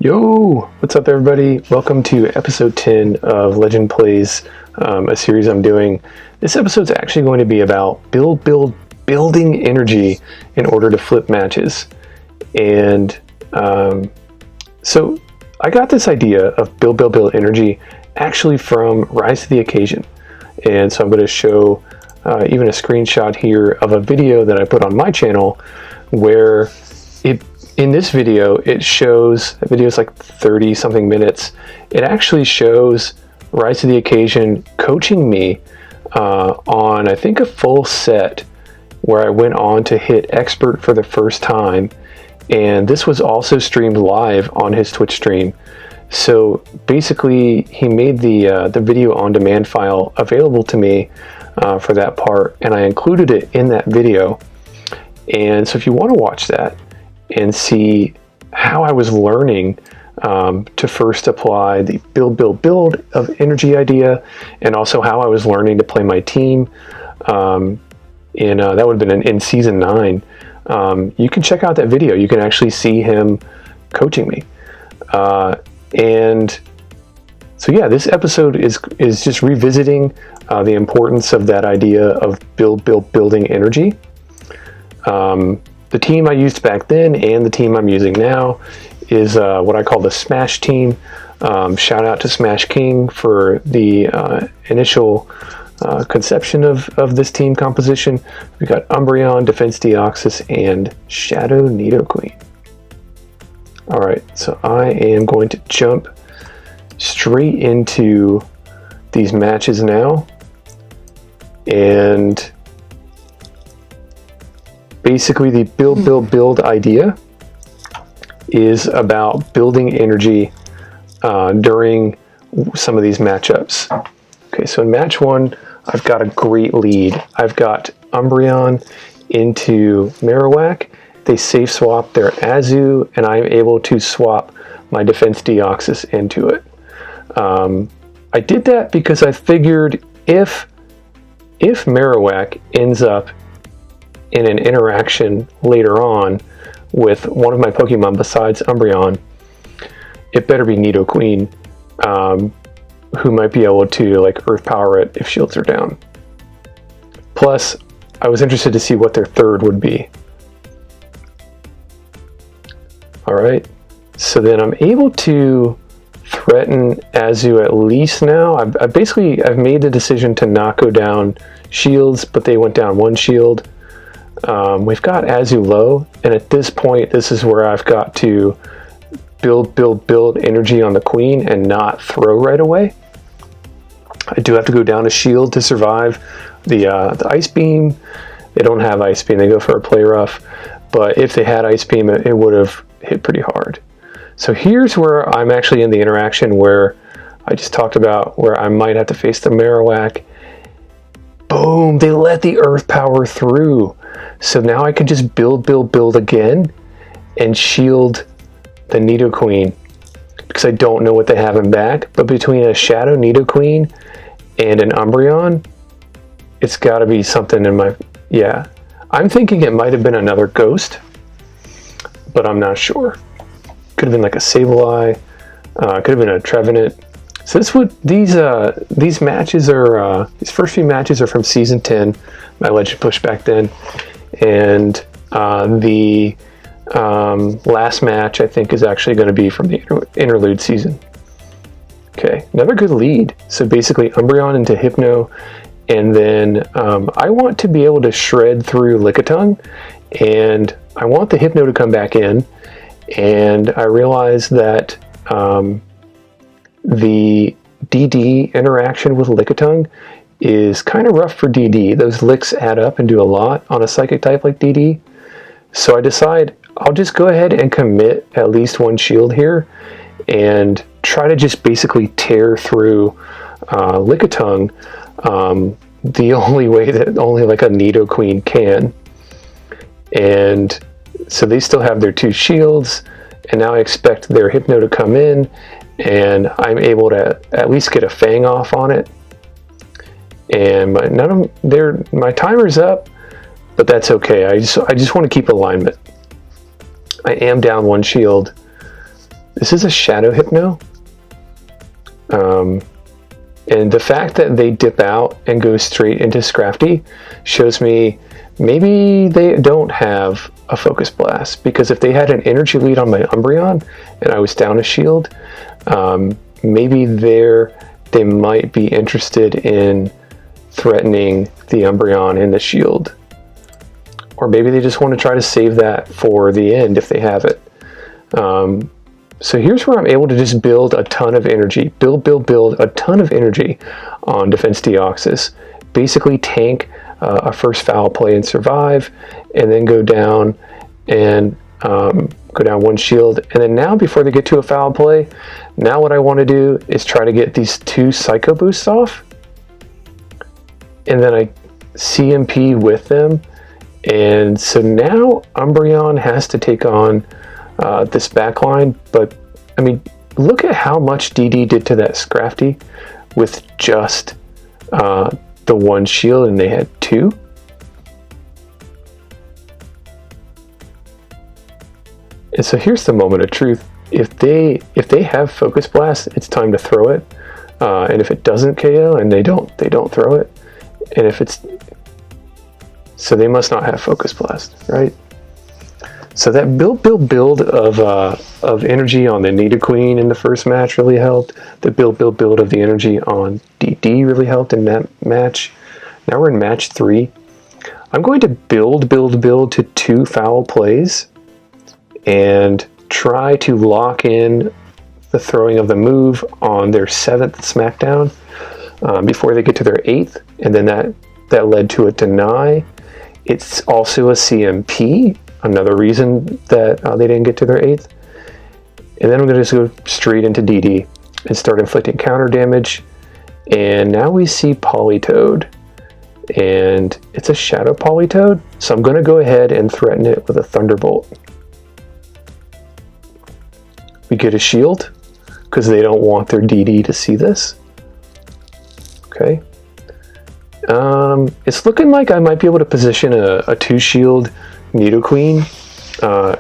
Yo, what's up everybody? Welcome to episode 10 of Legend Plays, a series I'm doing. This episode's actually going to be about building energy in order to flip matches. And so I got this idea of build energy actually from Rise to the Occasion. And so I'm going to show even a screenshot here of a video that I put on my channel where in this video, it shows, the video is like 30 something minutes. It actually shows Rise to the Occasion coaching me on, I think, a full set where I went on to hit expert for the first time. And this was also streamed live on his Twitch stream. So basically, he made the video on demand file available to me for that part, and I included it in that video. And so if you want to watch that and see how I was learning to first apply the build of energy idea, and also how I was learning to play my team that would have been in season 9, you can check out that video. You can actually see him coaching me. And so yeah, this episode is just revisiting the importance of that idea of building energy. The team I used back then and the team I'm using now is what I call the Smash team. Shout out to Smash King for the initial conception of this team composition. We got Umbreon, Defense Deoxys, and Shadow Nidoqueen. Alright, so I am going to jump straight into these matches now. And basically the build idea is about building energy during some of these matchups. Okay, so in match 1, I've got a great lead. I've got Umbreon into Marowak. They safe swap their Azu, and I'm able to swap my Defense Deoxys into it. I did that because I figured if Marowak ends up in an interaction later on with one of my Pokemon besides Umbreon, it better be Nidoqueen, who might be able to like Earth Power it if shields are down. Plus, I was interested to see what their third would be. Alright, so then I'm able to threaten Azu at least now. I've made the decision to not go down shields, but they went down one shield. We've got Azu low, and at this point, this is where I've got to build energy on the Queen and not throw right away. I do have to go down a shield to survive the Ice Beam. They don't have Ice Beam, they go for a Play Rough, but if they had Ice Beam, it would have hit pretty hard. So here's where I'm actually in the interaction where I just talked about, where I might have to face the Marowak. Boom, they let the Earth Power through. So now I can just build again and shield the Nidoqueen, because I don't know what they have in back. But between a Shadow Nidoqueen and an Umbreon, it's got to be something in my... Yeah, I'm thinking it might have been another Ghost, but I'm not sure. Could have been like a Sableye, could have been a Trevenant. So this would these matches are these first few matches are from season 10, my Legend push back then, and the last match I think is actually going to be from the Interlude season. Okay, another good lead. So basically Umbreon into Hypno, and then I want to be able to shred through Lickitung, and I want the Hypno to come back in, and I realize that the DD interaction with Lickitung is kind of rough for DD. Those licks add up and do a lot on a psychic type like DD. So I decide I'll just go ahead and commit at least one shield here and try to just basically tear through Lickitung the only way that only like a Nidoqueen can. And so they still have their 2 shields, and now I expect their Hypno to come in, and I'm able to at least get a Fang off on it. And my timer's up, but that's okay. I just want to keep alignment. I am down one shield. This is a Shadow Hypno. And the fact that they dip out and go straight into Scrafty shows me maybe they don't have a Focus Blast, because if they had an energy lead on my Umbreon and I was down a shield, maybe they might be interested in threatening the Umbreon in the shield. Or maybe they just want to try to save that for the end if they have it. So here's where I'm able to just build a ton of energy. Build a ton of energy on Defense Deoxys. Basically tank a first foul play and survive, and then go down and go down one shield. And then now, before they get to a foul play, now what I want to do is try to get these 2 Psycho Boosts off. And then I CMP with them. And so now Umbreon has to take on this backline. But, I mean, look at how much DD did to that Scrafty with just the 1 shield, and they had 2. And so here's the moment of truth. If they have Focus Blast, it's time to throw it. And if it doesn't KO, and they don't throw it. And if it's, so they must not have Focus Blast, right? So that build of energy on the Nidoqueen in the first match really helped. The build of the energy on DD really helped in that match. Now we're in match 3. I'm going to build to 2 foul plays and try to lock in the throwing of the move on their 7th SmackDown before they get to their 8th, and then that led to a deny. It's also a CMP, another reason that they didn't get to their 8th. And then I'm going to just go straight into DD and start inflicting counter damage. And now we see Politoed, and it's a Shadow Politoed, so I'm going to go ahead and threaten it with a Thunderbolt. We get a shield because they don't want their DD to see this. Okay. It's looking like I might be able to position a 2-shield Nidoqueen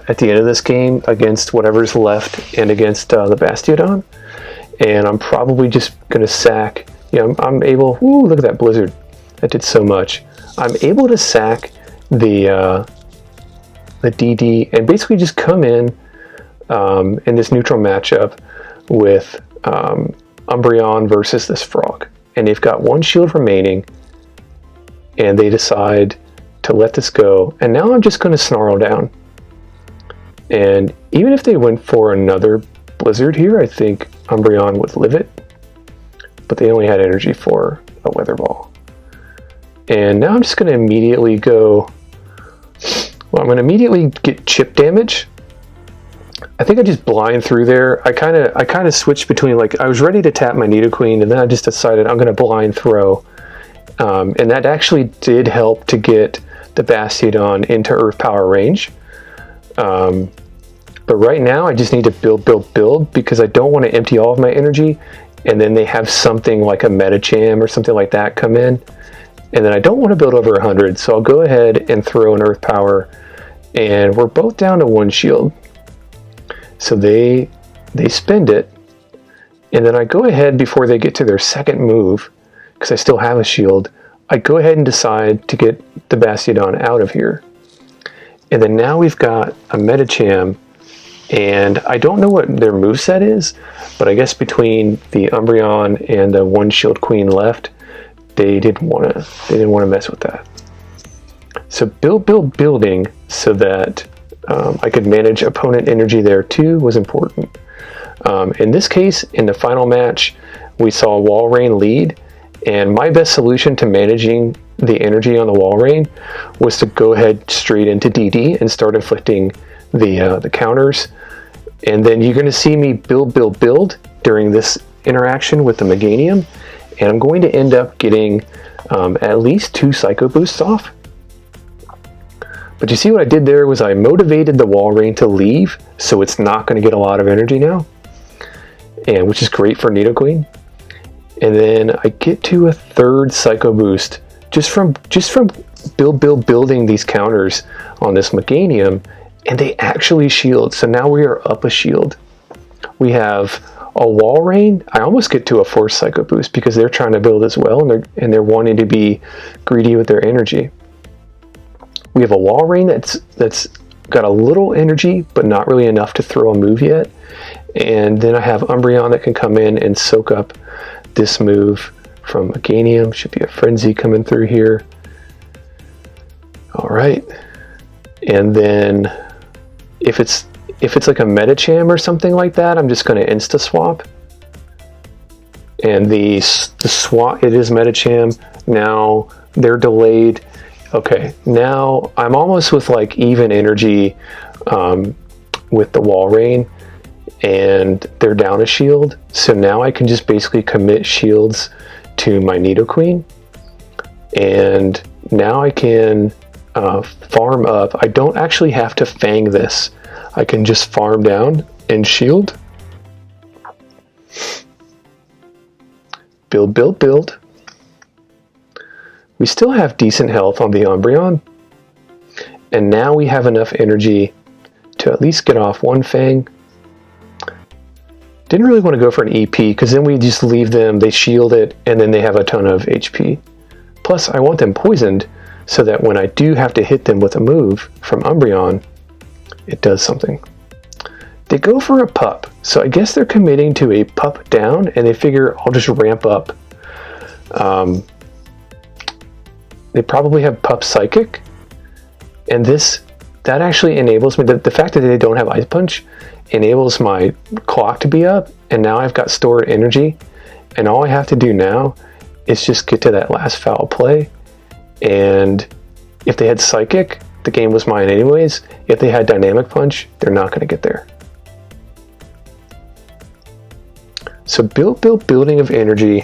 at the end of this game against whatever's left and against the Bastiodon. And I'm probably just going to sack, I'm able, ooh, look at that Blizzard. That did so much. I'm able to sack the DD and basically just come in this neutral matchup with Umbreon versus this Frog. And they've got 1 shield remaining, and they decide to let this go. And now I'm just going to Snarl down. And even if they went for another Blizzard here, I think Umbreon would live it. But they only had energy for a Weather Ball. And now I'm just going to immediately go... Well, I'm going to immediately get chip damage. I think I just blind through there. I kind of switched between, like, I was ready to tap my Nidoqueen, and then I just decided I'm going to blind throw. And that actually did help to get the Bastiodon into Earth Power range. But right now I just need to build, because I don't want to empty all of my energy, and then they have something like a Medicham or something like that come in. And then I don't want to build over 100, so I'll go ahead and throw an Earth Power, and we're both down to 1 shield. So they spend it, and then I go ahead before they get to their 2nd move, because I still have a shield, I go ahead and decide to get the Bastiodon out of here. And then now we've got a Medicham, and I don't know what their moveset is, but I guess between the Umbreon and the 1 shield queen left, they didn't want to mess with that. So building so that I could manage opponent energy there too was important. In this case, in the final match, we saw Walrein lead, and my best solution to managing the energy on the Walrein was to go ahead straight into DD and start inflicting the counters. And then you're going to see me build during this interaction with the Meganium, and I'm going to end up getting at least 2 Psycho Boosts off. But you see what I did there was I motivated the Walrein to leave, so it's not going to get a lot of energy now, and which is great for Nidoqueen. And then I get to a 3rd Psycho Boost just from building these counters on this Meganium, and they actually shield. So now we are up a shield. we have a Wall Rain. I almost get to a Force Psycho Boost because they're trying to build as well, and they're wanting to be greedy with their energy. We have a Wall Rain that's got a little energy, but not really enough to throw a move yet. And then I have Umbreon that can come in and soak up this move from Meganium. Should be a Frenzy coming through here. All right. And then if it's like a Medicham or something like that, I'm just going to Insta Swap. And the swap, it is Medicham. Now they're delayed. Okay, now I'm almost with like even energy with the Wall Rain, and they're down a shield. So now I can just basically commit shields to my Nidoqueen, and now I can farm up. I don't actually have to Fang this. I can just farm down and shield. Build, build, build. We still have decent health on the Umbreon, and now we have enough energy to at least get off one Fang. Didn't really want to go for an EP, because then we just leave them, they shield it, and then they have a ton of HP. Plus, I want them poisoned, so that when I do have to hit them with a move from Umbreon, it does something. They go for a pup, so I guess they're committing to a pup down, and they figure I'll just ramp up. They probably have Pup Psychic, and that actually enables me, the fact that they don't have Ice Punch enables my clock to be up, and now I've got stored energy, and all I have to do now is just get to that last foul play. And if they had Psychic, the game was mine anyways. If they had Dynamic Punch, they're not going to get there. So building of energy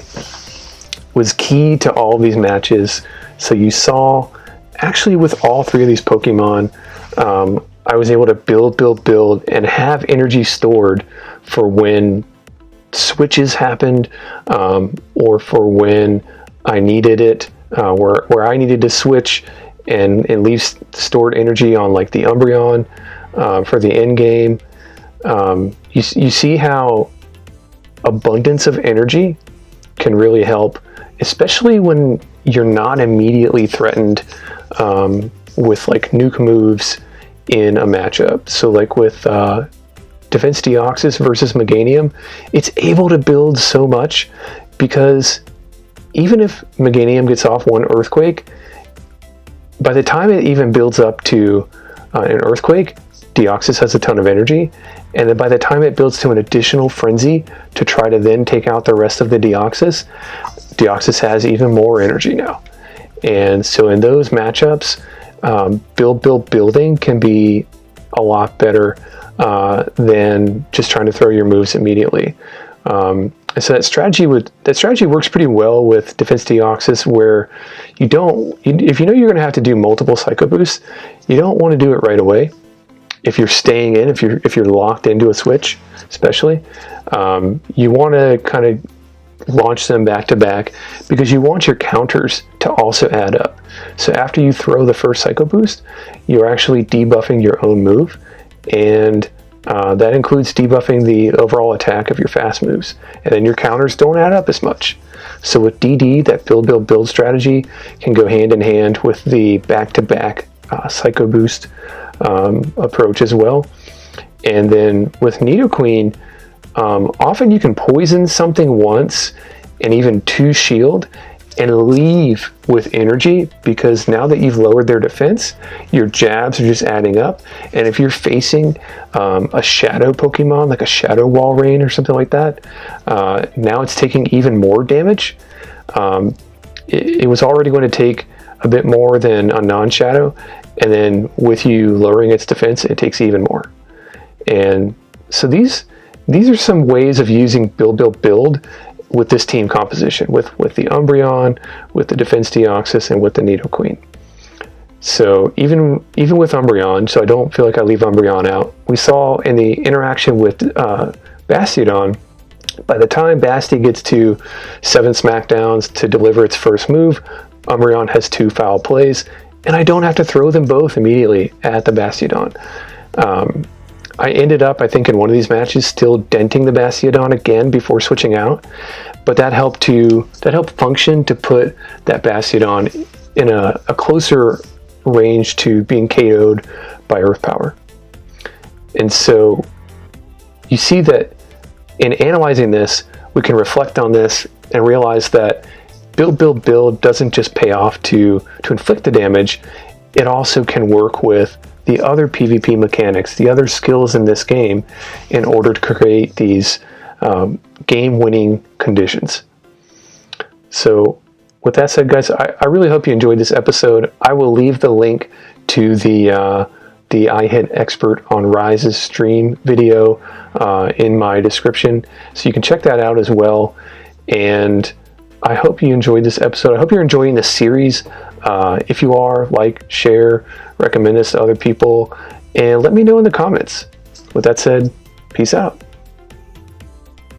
was key to all of these matches. So you saw, actually with all three of these Pokemon, I was able to build, and have energy stored for when switches happened, or for when I needed it, where I needed to switch and leave stored energy on like the Umbreon for the end game. You see how abundance of energy can really help, especially when you're not immediately threatened with like nuke moves in a matchup. So like with Defense Deoxys versus Meganium, it's able to build so much, because even if Meganium gets off one Earthquake, by the time it even builds up to an Earthquake, Deoxys has a ton of energy, and then by the time it builds to an additional Frenzy to try to then take out the rest of the Deoxys, Deoxys has even more energy now. And so in those matchups, building can be a lot better than just trying to throw your moves immediately. And so that strategy works pretty well with Defense Deoxys, where if you know you're going to have to do multiple Psycho Boosts, you don't want to do it right away. If you're staying in, if you're locked into a switch, especially, you want to kind of launch them back to back, because you want your counters to also add up. So after you throw the first Psycho Boost, you're actually debuffing your own move, and that includes debuffing the overall attack of your fast moves, and then your counters don't add up as much. So with DD, that build strategy can go hand in hand with the back-to-back Psycho Boost approach as well. And then with Nidoqueen, often you can poison something once and even 2 shield and leave with energy, because now that you've lowered their defense, your jabs are just adding up. And if you're facing a shadow Pokemon, like a Shadow Wall Rain or something like that, now it's taking even more damage. It was already going to take a bit more than a non-shadow, and then with you lowering its defense, it takes even more. And so these are some ways of using build with this team composition, with the Umbreon, with the Defense Deoxys, and with the Nidoqueen. So even with Umbreon, so I don't feel like I leave Umbreon out, we saw in the interaction with Bastiodon, by the time Basti gets to 7 smackdowns to deliver its first move, Umbreon has 2 foul plays, and I don't have to throw them both immediately at the Bastiodon. I ended up, I think, in one of these matches still denting the Bastiodon again before switching out, but that helped function to put that Bastiodon in a closer range to being KO'd by Earth Power. And so you see that in analyzing this, we can reflect on this and realize that build doesn't just pay off to inflict the damage. It also can work with the other PvP mechanics, the other skills in this game, in order to create these game-winning conditions. So with that said, guys, I really hope you enjoyed this episode. I will leave the link to the iHit Expert on Rise's stream video in my description, so you can check that out as well. And I hope you enjoyed this episode. I hope you're enjoying the series. If you are, like, share, recommend this to other people, and let me know in the comments. With that said, peace out.